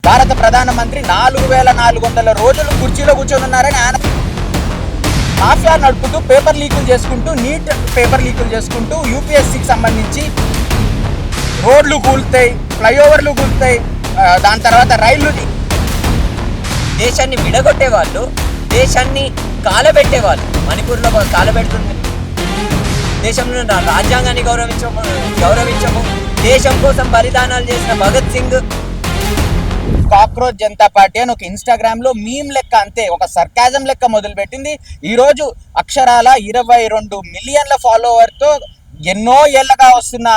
భారత ప్రధానమంత్రి 4400 రోజులు కుర్చీలో కూర్చొని ఉన్నారని ఆయన మాఫియా నడుపుతూ పేపర్ లీకులు చేసుకుంటూ నీట్ పేపర్ లీకులు చేసుకుంటూ యూపీఎస్సీకి సంబంధించి రోడ్లు కూలుతాయి, ఫ్లైఓవర్లు కూలుతాయి, దాని తర్వాత రైళ్లు. దేశాన్ని విడగొట్టే వాళ్ళు, దేశాన్ని కాలబెట్టేవాళ్ళు. మణిపూర్లో కాలబెడుతుంది. దేశంలో రాజ్యాంగాన్ని గౌరవించము. దేశం కోసం బలిదానాలు చేసిన భగత్ సింగ్. కాక్రోచ్ జనతా పార్టీ అని ఒక ఇన్స్టాగ్రామ్ లో మీమ్ లెక్క, అంతే ఒక సర్కాజం లెక్క మొదలుపెట్టింది. ఈ రోజు అక్షరాల 22 మిలియన్ల ఫాలోవర్ తో ఎన్నో ఏళ్లగా వస్తున్న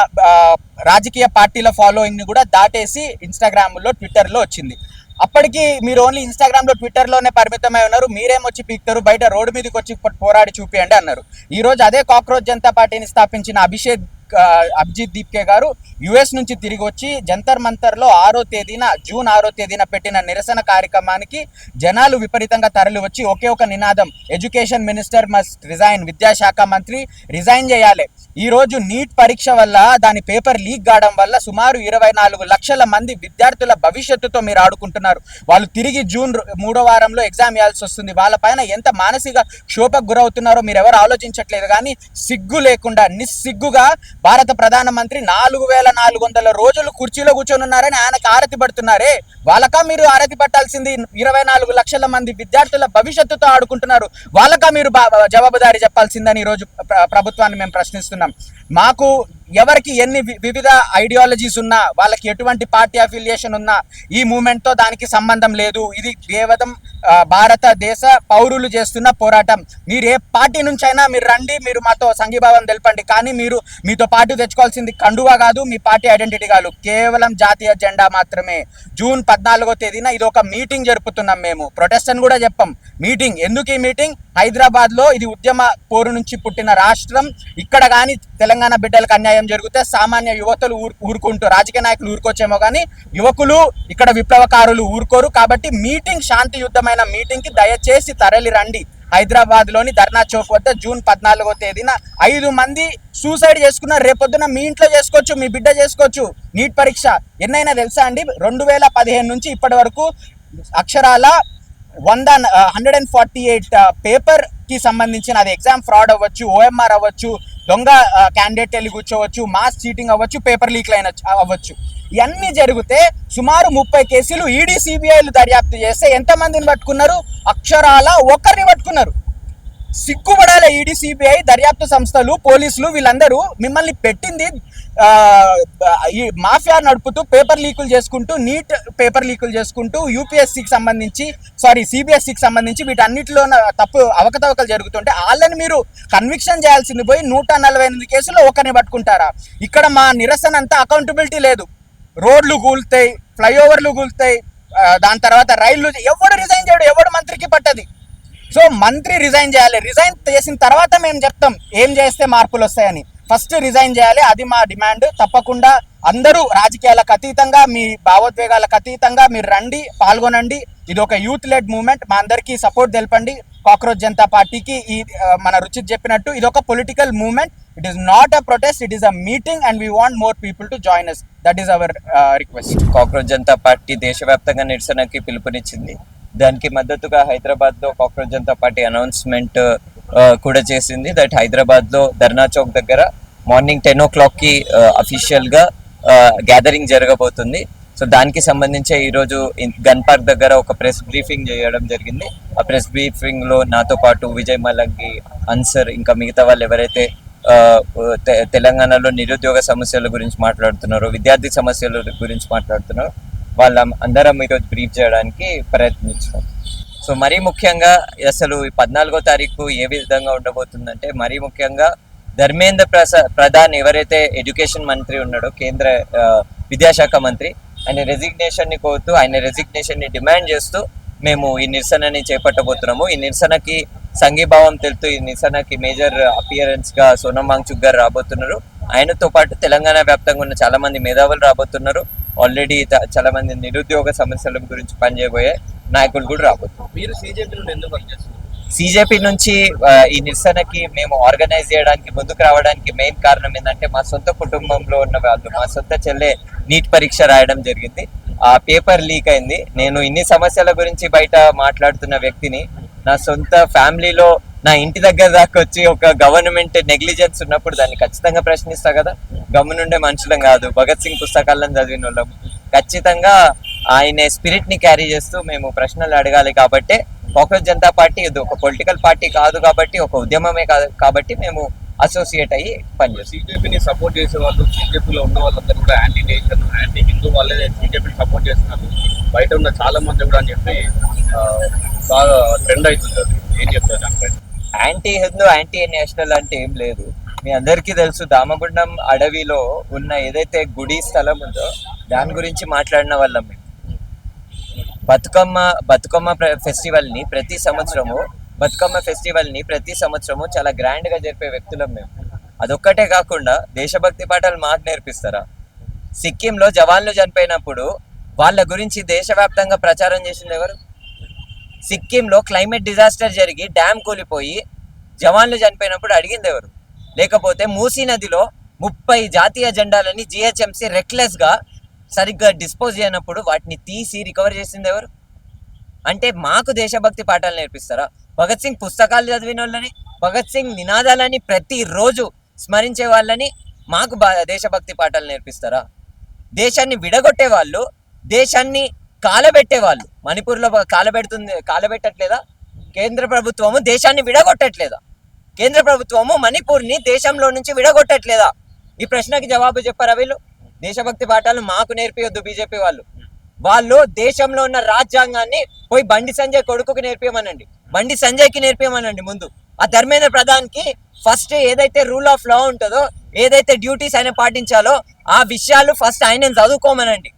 రాజకీయ పార్టీల ఫాలోయింగ్ ని కూడా దాటేసి ఇన్స్టాగ్రామ్ లో, ట్విట్టర్ లో వచ్చింది. అప్పటికి మీరు ఓన్లీ ఇన్స్టాగ్రామ్ లో, ట్విట్టర్ లోనే పరిమితమై ఉన్నారు. మీరేమొచ్చి పీక్తారు, బయట రోడ్డు మీదకి వచ్చి పోరాడి చూపియండి అన్నారు. ఈ రోజు అదే కాక్రోచ్ జనతా పార్టీని స్థాపించిన అభిజిత్ దీప్కే గారు యుఎస్ నుంచి తిరిగి వచ్చి జంతర్ మంతర్ లో జూన్ 6వ తేదీన పెట్టిన నిరసన కార్యక్రమానికి జనాలు విపరీతంగా తరలి వచ్చి ఒకే ఒక నినాదం, ఎడ్యుకేషన్ మినిస్టర్ మస్ట్ రిజైన్, విద్యాశాఖ మంత్రి రిజైన్ చేయాలి. ఈ రోజు నీట్ పరీక్ష వల్ల, దాని పేపర్ లీక్ కావడం వల్ల సుమారు 24 లక్షల మంది విద్యార్థుల భవిష్యత్తుతో మీరు ఆడుకుంటున్నారు. వాళ్ళు తిరిగి జూన్ 3వ వారంలో ఎగ్జామ్ ఇవ్వాల్సి వస్తుంది. వాళ్ళ పైన ఎంత మానసిక క్షోభకు గురవుతున్నారో మీరు ఎవరు ఆలోచించట్లేదు. కానీ సిగ్గు లేకుండా నిస్సిగ్గుగా భారత ప్రధానమంత్రి 4400 రోజులు కుర్చీలో కూర్చొని ఉన్నారని ఆయనకు ఆరతి పడుతున్నారే. వాళ్ళకా మీరు ఆరతి పట్టాల్సింది? 24 లక్షల మంది విద్యార్థుల భవిష్యత్తుతో ఆడుకుంటున్నారు. వాళ్ళకా మీరు జవాబుదారీ చెప్పాల్సిందని ఈరోజు ప్రభుత్వాన్ని మేము ప్రశ్నిస్తున్నాం. మాకు ఎవరికి ఎన్ని వివిధ ఐడియాలజీస్ ఉన్నా, వాళ్ళకి ఎటువంటి పార్టీ అఫిలియేషన్ ఉన్నా ఈ మూమెంట్ తో దానికి సంబంధం లేదు. ఇది కేవలం భారతదేశ పౌరులు చేస్తున్న పోరాటం. మీరు ఏ పార్టీ నుంచి అయినా మీరు రండి, మీరు మాతో సంఘీభావం తెలపండి. కానీ మీరు మీతో పాటు తెచ్చుకోవాల్సింది కండువా కాదు, మీ పార్టీ ఐడెంటిటీ కాదు, కేవలం జాతీయ జెండా మాత్రమే. జూన్ 14వ తేదీన ఇది ఒక మీటింగ్ జరుపుతున్నాం. మేము ప్రొటెస్ట్ అని కూడా చెప్పాం. మీటింగ్ ఎందుకు? ఈ మీటింగ్ హైదరాబాద్ లో ఇది ఉద్యమ పోరు నుంచి పుట్టిన రాష్ట్రం. ఇక్కడ కానీ తెలంగాణ బిడ్డలకు అన్యాయం జరిగితే సామాన్య యువతలు ఊరుకుంటూ, రాజకీయ నాయకులు ఊరుకోవచ్చేమో కానీ యువకులు, ఇక్కడ విప్లవకారులు ఊరుకోరు. కాబట్టి మీటింగ్ శాంతియుద్ధమైన మీటింగ్ కి దయచేసి తరలి రండి. హైదరాబాద్ లోని ధర్నా చౌక్ వద్ద జూన్ 14వ తేదీన 5 మంది సూసైడ్ చేసుకున్నారు. రేపొద్దున మీ ఇంట్లో చేసుకోవచ్చు, మీ బిడ్డ చేసుకోవచ్చు. నీట్ పరీక్ష ఎన్నైనా తెలుసా అండి? 2015 నుంచి ఇప్పటి వరకు అక్షరాల 148 పేపర్ కి సంబంధించిన, అది ఎగ్జామ్ ఫ్రాడ్ అవ్వచ్చు, ఓఎంఆర్ అవ్వచ్చు, దొంగ క్యాండిడేట్ వెళ్ళి కూర్చోవచ్చు, మాస్ చీటింగ్ అవ్వచ్చు, పేపర్ లీక్లు అవ్వచ్చు. ఇవన్నీ జరిగితే సుమారు 30 కేసులు ఈడీ, సిబిఐలు దర్యాప్తు చేస్తే ఎంతమందిని పట్టుకున్నారు? అక్షరాల ఒకరిని పట్టుకున్నారు. సిగ్గుపడాలి ఈడీ, సిబిఐ దర్యాప్తు సంస్థలు, పోలీసులు వీళ్ళందరూ. మిమ్మల్ని పెట్టింది ఈ మాఫియా నడుపుతూ పేపర్ లీకులు చేసుకుంటూ, నీట్ పేపర్ లీకులు చేసుకుంటూ, యూపీఎస్సీకి సంబంధించి సిబిఎస్ఈకి సంబంధించి వీటన్నిటిలో తప్పు అవకతవకలు జరుగుతుంటే వాళ్ళని మీరు కన్విక్షన్ చేయాల్సింది పోయి 148 కేసుల్లో ఒకరిని పట్టుకుంటారా? ఇక్కడ మా నిరసన అంతా అకౌంటబిలిటీ లేదు. రోడ్లు కూలుతాయి, ఫ్లైఓవర్లు కూలుతాయి, దాని తర్వాత రైళ్లు. ఎవడు రిజైన్ చేయడు, ఎవడు మంత్రికి పట్టది. సో మంత్రి రిజైన్ చేయాలి. రిజైన్ చేసిన తర్వాత మేము చెప్తాం ఏం చేస్తే మార్పులు వస్తాయని. ఫస్ట్ రిజైన్ చేయాలి, అది మా డిమాండ్. తప్పకుండా అందరూ రాజకీయాలకు అతీతంగా, మీ భావోద్వేగాలకు అతీతంగా మీరు రండి, పాల్గొనండి. ఇది ఒక యూత్ లెడ్ మూవ్మెంట్. మా అందరికీ సపోర్ట్ తెలపండి. కాక్రోచ్ జనతా పార్టీకి ఈ మన రుచిత్ చెప్పినట్టు ఇది ఒక political movement. It is not a protest, it is a meeting and we want more people to join us. That is our request. Cockroach Janata party దేశవ్యాప్తంగా నిరసనకి పిలుపునిచ్చింది. దానికి మద్దతుగా హైదరాబాద్ లో కాక్రోచ్ జనతా పార్టీ అనౌన్స్మెంట్ కూడా చేసింది. దట్ హైదరాబాద్ లో ధర్నా చౌక్ దగ్గర మార్నింగ్ 10 o'clock కి అఫీషియల్ గా గ్యాదరింగ్ జరగబోతుంది. సో దానికి సంబంధించి ఈరోజు గన్ పార్క్ దగ్గర ఒక ప్రెస్ బ్రీఫింగ్ చేయడం జరిగింది. ఆ ప్రెస్ బ్రీఫింగ్ లో నాతో పాటు విజయ్ మలంగి, అన్సర్, ఇంకా మిగతా వాళ్ళు ఎవరైతే తెలంగాణలో నిరుద్యోగ సమస్యల గురించి మాట్లాడుతున్నారో, విద్యార్థి సమస్యల గురించి మాట్లాడుతున్నారో, వాళ్ళ అందరం ఈరోజు బ్రీఫ్ చేయడానికి ప్రయత్నించాం. సో మరీ ముఖ్యంగా అసలు 14వ తారీఖు ఏ విధంగా ఉండబోతుందంటే, మరీ ముఖ్యంగా ధర్మేంద్ర ప్రధాన్ ఎవరైతే ఎడ్యుకేషన్ మంత్రి ఉన్నాడో, కేంద్ర విద్యాశాఖ మంత్రి, ఆయన రెసిగ్నేషన్ ని కోరుతూ, ఆయన రెసిగ్నేషన్ ని డిమాండ్ చేస్తూ మేము ఈ నిరసనని చేపట్టబోతున్నాము. ఈ నిరసనకి సంఘీభావం తెలుపుతూ ఈ నిరసనకి మేజర్ అపియరెన్స్ గా సోనం వాంగ్చుక్ గారు రాబోతున్నారు. ఆయనతో పాటు తెలంగాణ వ్యాప్తంగా ఉన్న చాలా మంది మేధావులు రాబోతున్నారు. ఆల్రెడీ చాలా మంది నిరుద్యోగ సమస్యల గురించి పనిచేయబోయే నాయకులు కూడా రాబోతున్నారు. మీరు సిజెపి నుండి ఎందుకు పనిచేస్తున్నారు? సిజెపి నుంచి ఈ నిరసనకి మేము ఆర్గనైజ్ చేయడానికి, ముందుకు రావడానికి మెయిన్ కారణం ఏంటంటే, మా సొంత కుటుంబంలో ఉన్న వాళ్ళు, మా సొంత చెల్లె నీట్ పరీక్ష రాయడం జరిగింది. ఆ పేపర్ లీక్ అయింది. నేను ఇన్ని సమస్యల గురించి బయట మాట్లాడుతున్న వ్యక్తిని, నా సొంత ఫ్యామిలీలో నా ఇంటి దగ్గర దాకా వచ్చి ఒక గవర్నమెంట్ నెగ్లిజెన్స్ ఉన్నప్పుడు దాన్ని ఖచ్చితంగా ప్రశ్నిస్తా కదా. గమ్మునుండే మనుషులం కాదు, భగత్ సింగ్ పుస్తకాలను చదివిన వాళ్ళం. ఖచ్చితంగా ఆయన స్పిరిట్ ని క్యారీ చేస్తూ మేము ప్రశ్నలు అడగాలి. కాబట్టి కాంగ్రెస్ జనతా పార్టీ ఇది ఒక పొలిటికల్ పార్టీ కాదు కాబట్టి, ఒక ఉద్యమమే కాదు కాబట్టి మేము అసోసియేట్ అయ్యి పనిచేస్తాం. బీజేపీని సపోర్ట్ చేసే వాళ్ళు, బీజేపీలో ఉన్న వాళ్ళందరూ కూడా యాంటీ నేషన్, యాంటీ హిందూ వాళ్ళే బీజేపీని సపోర్ట్ చేస్తున్నారు. బయట ఉన్న చాలా మంది కూడా అని చెప్పి బాగా ట్రెండ్ అవుతుంది. అది ఏం చెప్తారు దానిపై? యాంటీ హిందూ, యాంటీ నేషనల్ అంటే ఏం లేదు. మీ అందరికీ తెలుసు, దామగుండం అడవిలో ఉన్న ఏదైతే గుడి స్థలం ఉందో దాని గురించి మాట్లాడిన వాళ్ళం మేము. బతుకమ్మ ఫెస్టివల్ ని ప్రతి సంవత్సరము చాలా గ్రాండ్ గా జరిపే వ్యక్తులం మేము. అదొక్కటే కాకుండా దేశభక్తి పాఠాలు మాకు నేర్పిస్తారా? సిక్కింలో జవాన్లు చనిపోయినప్పుడు వాళ్ళ గురించి దేశవ్యాప్తంగా ప్రచారం చేసింది ఎవరు? సిక్కింలో క్లైమేట్ డిజాస్టర్ జరిగి డ్యామ్ కూలిపోయి జవాన్లు చనిపోయినప్పుడు అడిగింది ఎవరు? లేకపోతే మూసీ నదిలో 30 జాతీయ జెండాలని జిహెచ్ఎంసీ రెక్లెస్ గా సరిగ్గా డిస్పోజ్ చేయనప్పుడు వాటిని తీసి రికవర్ చేసింది ఎవరు? అంటే మాకు దేశభక్తి పాఠాలు నేర్పిస్తారా? భగత్ సింగ్ పుస్తకాలు చదివిన వాళ్ళని, భగత్ సింగ్ నినాదాలని ప్రతిరోజు స్మరించే వాళ్ళని మాకు దేశభక్తి పాఠాలు నేర్పిస్తారా? దేశాన్ని విడగొట్టే వాళ్ళు, దేశాన్ని కాలబెట్టే వాళ్ళు, మణిపూర్లో కాలబెట్టట్లేదా? కేంద్ర ప్రభుత్వము దేశాన్ని విడగొట్టట్లేదా? కేంద్ర ప్రభుత్వము మణిపూర్ని దేశంలో నుంచి విడగొట్టట్లేదా? ఈ ప్రశ్నకి జవాబు చెప్పారా వీళ్ళు? దేశభక్తి పాఠాలు మాకు నేర్పియొద్దు బీజేపీ వాళ్ళు దేశంలో ఉన్న రాజ్యాంగాన్ని పోయి బండి సంజయ్ కొడుకుకి నేర్పియమనండి, బండి సంజయ్కి నేర్పియమనండి. ముందు ఆ ధర్మేంద్ర ప్రధాన్ కి ఫస్ట్ ఏదైతే రూల్ ఆఫ్ లా ఉంటుందో, ఏదైతే డ్యూటీస్ ఆయన పాటించాలో ఆ విషయాలు ఫస్ట్ ఆయన చదువుకోమనండి.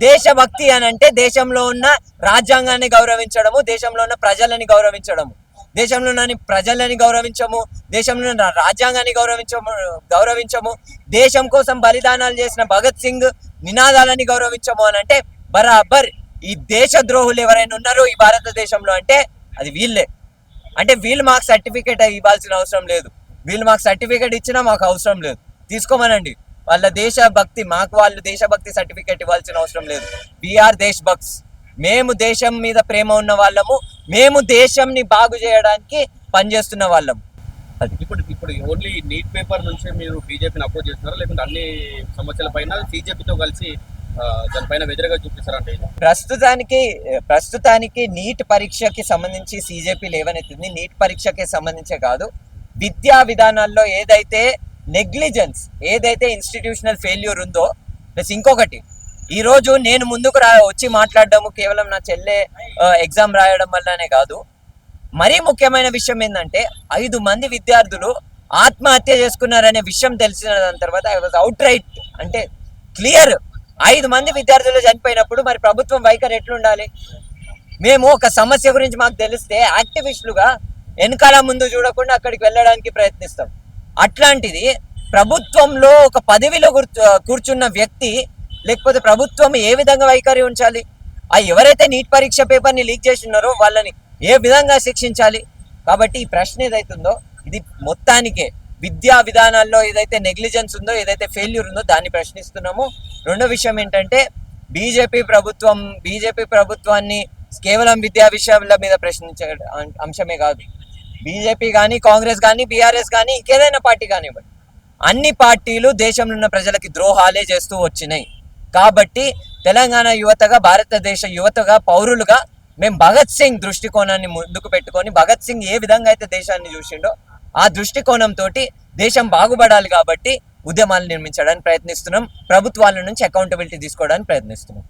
దేశభక్తి అని అంటే దేశంలో ఉన్న రాజ్యాంగాన్ని గౌరవించడము, దేశంలో ఉన్న ప్రజలని గౌరవించడము. దేశంలోని ప్రజలని గౌరవించము, దేశంలో ఉన్న రాజ్యాంగాన్ని గౌరవించము, దేశం కోసం బలిదానాలు చేసిన భగత్ సింగ్ నినాదాలని గౌరవించము అని అంటే బరాబర్ ఈ దేశ ద్రోహులు ఎవరైనా ఉన్నారో ఈ భారతదేశంలో అంటే అది వీళ్ళే. అంటే వీళ్ళు మాకు సర్టిఫికేట్ ఇవ్వాల్సిన అవసరం లేదు, వీళ్ళు మాకు సర్టిఫికేట్ ఇచ్చినా మాకు అవసరం లేదు, తీసుకోమనండి. వాళ్ళ దేశభక్తి, మాకు వాళ్ళు దేశభక్తి సర్టిఫికేట్ ఇవ్వాల్సిన అవసరం లేదు. వీఆర్ దేశ్ భక్త్స్. మేము దేశం మీద ప్రేమ ఉన్న వాళ్ళము, మేము దేశంని బాగు చేయడానికి పనిచేస్తున్న వాళ్ళము. అది ఇప్పుడు ఓన్లీ నీట్ పేపర్ నుంచే మీరు బీజేపీని అపోజ్ చేస్తున్నారా, లేకుంటే అన్ని సమస్యల పైన బీజేపీతో కలిసి దానిపైన వ్యతిరేకంగా చూపిస్తారంటే? ప్రస్తుతానికి నీట్ పరీక్షకి సంబంధించి సీజేపీ లేవనెత్తింది. నీట్ పరీక్షకి సంబంధించే కాదు, విద్యా విధానాల్లో ఏదైతే నెగ్లిజెన్స్, ఏదైతే ఇన్స్టిట్యూషనల్ ఫెయిల్యూర్ ఉందో, ప్లస్ ఇంకొకటి ఈ రోజు నేను ముందుకు వచ్చి మాట్లాడడము కేవలం నా చెల్లె ఎగ్జామ్ రాయడం వల్లనే కాదు. మరీ ముఖ్యమైన విషయం ఏంటంటే 5 మంది విద్యార్థులు ఆత్మహత్య చేసుకున్నారనే విషయం తెలిసిన దాని తర్వాత ఐ వాజ్ అవుట్ రైట్, అంటే క్లియర్. 5 మంది విద్యార్థులు చనిపోయినప్పుడు మరి ప్రభుత్వం వైఖరి ఎట్లుండాలి? మేము ఒక సమస్య గురించి మాకు తెలిస్తే యాక్టివిస్టులుగా వెనకాల ముందు చూడకుండా అక్కడికి వెళ్ళడానికి ప్రయత్నిస్తాం. అట్లాంటిది ప్రభుత్వంలో ఒక పదవిలో కూర్చున్న వ్యక్తి, లేకపోతే ప్రభుత్వం ఏ విధంగా వైఖరి ఉంచాలి? ఎవరైతే నీట్ పరీక్ష పేపర్ని లీక్ చేసి ఉన్నారో వాళ్ళని ఏ విధంగా శిక్షించాలి? కాబట్టి ఈ ప్రశ్న ఏదైతుందో ఇది మొత్తానికే విద్యా విధానాల్లో ఏదైతే నెగ్లిజెన్స్ ఉందో, ఏదైతే ఫెయిల్యూర్ ఉందో దాన్ని ప్రశ్నిస్తున్నాము. రెండో విషయం ఏంటంటే బీజేపీ ప్రభుత్వాన్ని కేవలం విద్యా విషయాల మీద ప్రశ్నించే అంశమే కాదు. బీజేపీ కానీ, కాంగ్రెస్ కానీ, బీఆర్ఎస్ కానీ, ఇంకేదైనా పార్టీ కానివ్వండి, అన్ని పార్టీలు దేశంలో ఉన్న ప్రజలకి ద్రోహాలే చేస్తూ వచ్చినాయి. కాబట్టి తెలంగాణ యువతగా, భారతదేశ యువతగా, పౌరులుగా మేము భగత్ సింగ్ దృష్టికోణాన్ని ముందుకు పెట్టుకొని, భగత్ సింగ్ ఏ విధంగా అయితే దేశాన్ని చూసిండో ఆ దృష్టికోణంతో దేశం బాగుపడాలి కాబట్టి ఉద్యమాలు నిర్మించడానికి ప్రయత్నిస్తున్నాం, ప్రభుత్వాల నుంచి అకౌంటబిలిటీ తీసుకోవడానికి ప్రయత్నిస్తున్నాం.